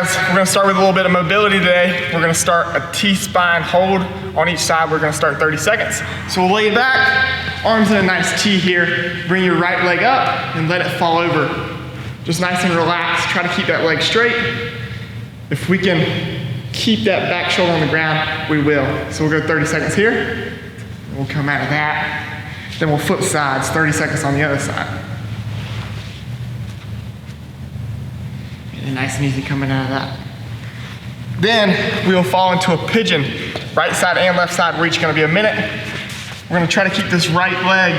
guys, we're gonna start with a little bit of mobility today. We're gonna start a T-spine hold on each side. We're gonna start 30 seconds. So we'll lay back, arms in a nice T here. Bring your right leg up and let it fall over. Just nice and relaxed. Try to keep that leg straight. If we can keep that back shoulder on the ground, we will. So we'll go 30 seconds here. We'll come out of that. Then we'll flip sides, 30 seconds on the other side. And nice and easy coming out of that. Then we will fall into a pigeon. Right side and left side, we're each gonna be a minute. We're gonna try to keep this right leg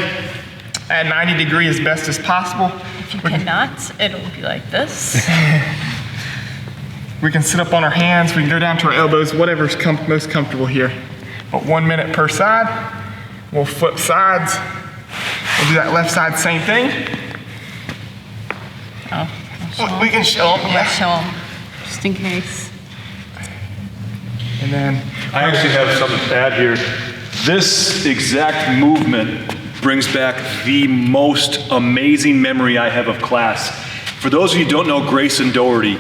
at 90 degrees as best as possible. If you cannot, it'll be like this. We can sit up on our hands, we can go down to our elbows, whatever's most comfortable here. But 1 minute per side. We'll flip sides. We'll do that left side, same thing. Oh. We can show them. Yeah, show them, just in case. And then I actually have something to add here. This exact movement brings back the most amazing memory I have of class. For those of you who don't know Grayson Doherty,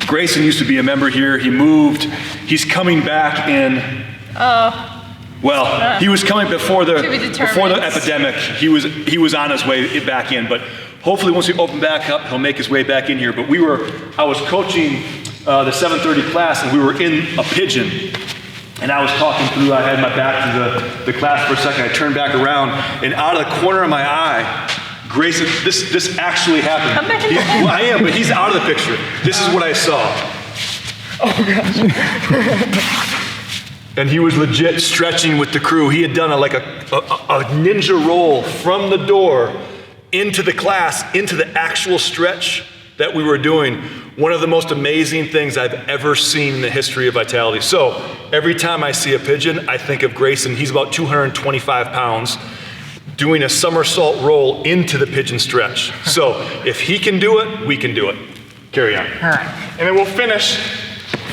Grayson used to be a member here. He moved. He's coming back in. Well, he was coming before the epidemic. He was on his way back in, but hopefully once we open back up, he'll make his way back in here. But I was coaching the 7:30 class, and we were in a pigeon. And I was talking through, I had my back to the class for a second. I turned back around, and out of the corner of my eye, Grayson, this actually happened. Come back Well, I am, but he's out of the picture. This is what I saw. oh gosh. And he was legit stretching with the crew. He had done a ninja roll from the door into the class, into the actual stretch that we were doing. One of the most amazing things I've ever seen in the history of Vitality. So every time I see a pigeon, I think of Grayson. He's about 225 pounds, doing a somersault roll into the pigeon stretch. So if he can do it, we can do it. Carry on. All right, and then we'll finish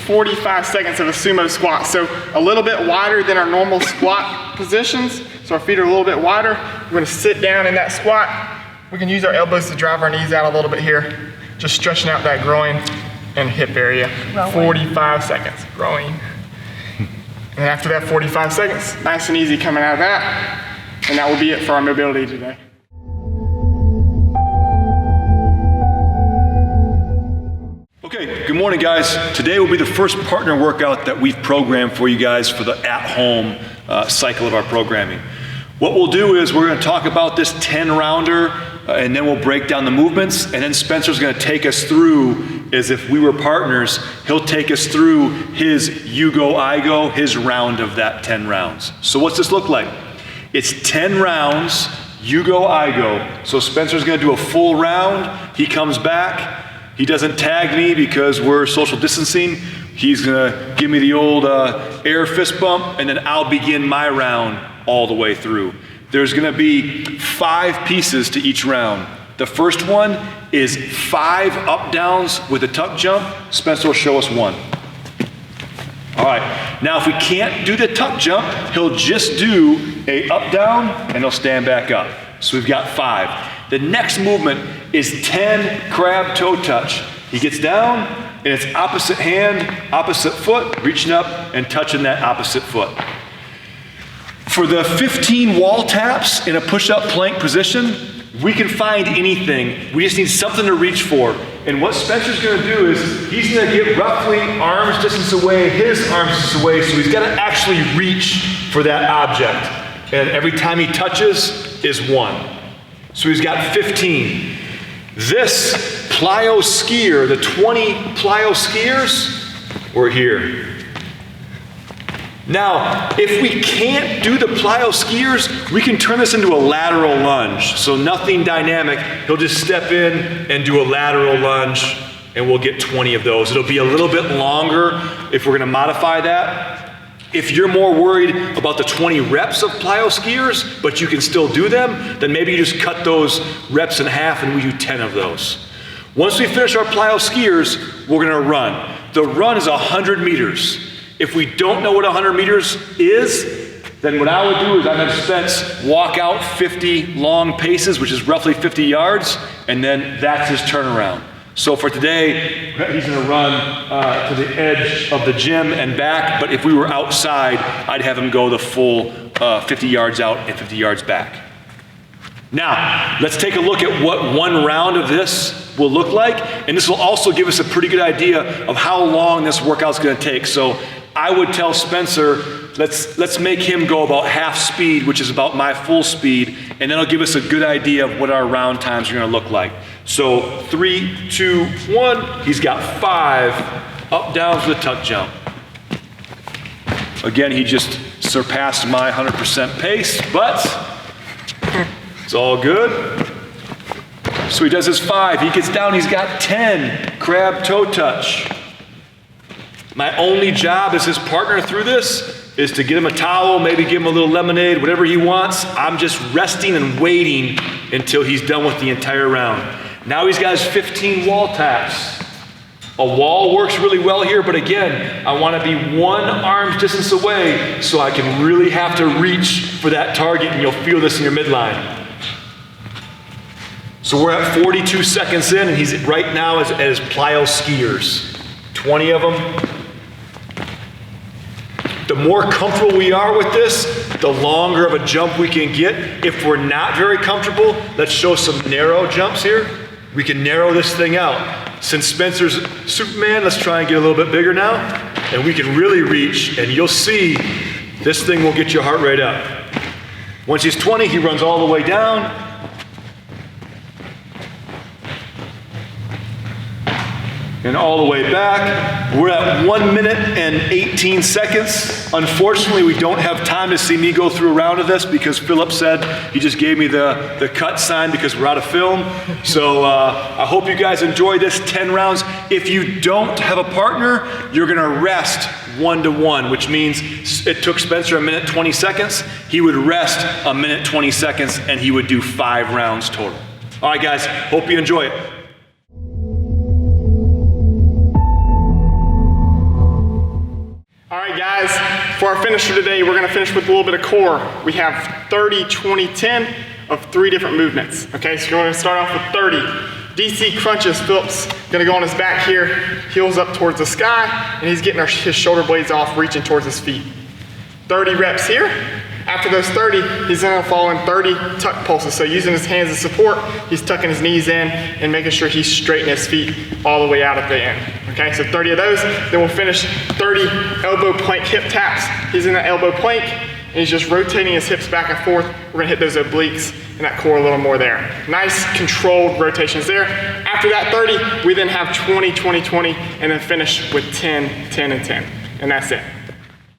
45 seconds of a sumo squat. So a little bit wider than our normal squat positions. So our feet are a little bit wider. We're gonna sit down in that squat. We can use our elbows to drive our knees out a little bit here. Just stretching out that groin and hip area. Growing. 45 seconds, growing. And after that 45 seconds, nice and easy coming out of that. And that will be it for our mobility today. Okay, good morning guys. Today will be the first partner workout that we've programmed for you guys for the at-home cycle of our programming. What we'll do is we're gonna talk about this 10-rounder and then we'll break down the movements, and then Spencer's gonna take us through, as if we were partners, he'll take us through his you go, I go, his round of that 10 rounds. So what's this look like? It's 10 rounds, you go, I go. So Spencer's gonna do a full round, he comes back, he doesn't tag me because we're social distancing. He's gonna give me the old air fist bump, and then I'll begin my round all the way through. There's gonna be 5 pieces to each round. The first one is 5 up downs with a tuck jump. Spencer will show us one. All right, now if we can't do the tuck jump, he'll just do a up down and he'll stand back up. So we've got 5. The next movement is 10 crab toe touch. He gets down and it's opposite hand, opposite foot, reaching up and touching that opposite foot. For the 15 wall taps in a push-up plank position, we can find anything. We just need something to reach for. And what Spencer's gonna do is he's gonna get roughly arm's distance away, his arm's distance away, so he's gotta actually reach for that object. And every time he touches is 1. So he's got 15. This plyo skier, the 20 plyo skiers, we're here. Now, if we can't do the plyo skiers, we can turn this into a lateral lunge. So nothing dynamic, he'll just step in and do a lateral lunge and we'll get 20 of those. It'll be a little bit longer if we're gonna modify that. If you're more worried about the 20 reps of plyo skiers, but you can still do them, then maybe you just cut those reps in half and we do 10 of those. Once we finish our plyo skiers, we're gonna run. The run is 100 meters. If we don't know what 100 meters is, then what I would do is I'd have Spence walk out 50 long paces, which is roughly 50 yards, and then that's his turnaround. So for today, he's gonna run to the edge of the gym and back, but if we were outside, I'd have him go the full 50 yards out and 50 yards back. Now, let's take a look at what one round of this will look like, and this will also give us a pretty good idea of how long this workout's gonna take. So I would tell Spencer, let's make him go about half speed, which is about my full speed, and that'll give us a good idea of what our round times are gonna look like. So 3, 2, 1, he's got 5 up downs with a tuck jump. Again, he just surpassed my 100% pace, but it's all good. So he does his 5, he gets down, he's got 10, crab toe touch. My only job as his partner through this is to get him a towel, maybe give him a little lemonade, whatever he wants. I'm just resting and waiting until he's done with the entire round. Now he's got his 15 wall taps. A wall works really well here, but again, I want to be 1 arm's distance away so I can really have to reach for that target, and you'll feel this in your midline. So we're at 42 seconds in, and he's right now at his plyo skiers. 20 of them. The more comfortable we are with this, the longer of a jump we can get. If we're not very comfortable, let's show some narrow jumps here. We can narrow this thing out. Since Spencer's Superman, let's try and get a little bit bigger now. And we can really reach, and you'll see this thing will get your heart rate up. Once he's 20, he runs all the way down. And all the way back. We're at 1 minute and 18 seconds. Unfortunately, we don't have time to see me go through a round of this because Philip said he just gave me the cut sign because we're out of film. So I hope you guys enjoy this 10 rounds. If you don't have a partner, you're gonna rest 1-to-1, which means it took Spencer 1 minute 20 seconds. He would rest 1 minute 20 seconds and he would do 5 rounds total. All right, guys, hope you enjoy it. All right, guys, for our finisher today, we're gonna finish with a little bit of core. We have 30, 20, 10 of 3 different movements. Okay, so we're gonna start off with 30. DC crunches. Philip's gonna go on his back here, heels up towards the sky, and he's getting his shoulder blades off, reaching towards his feet. 30 reps here. After those 30, he's gonna follow in 30 tuck pulses. So using his hands as support, he's tucking his knees in and making sure he's straightening his feet all the way out at the end. Okay, so 30 of those. Then we'll finish 30 elbow plank hip taps. He's in that elbow plank and he's just rotating his hips back and forth. We're gonna hit those obliques and that core a little more there. Nice controlled rotations there. After that 30, we then have 20, 20, 20, and then finish with 10, 10, and 10. And that's it.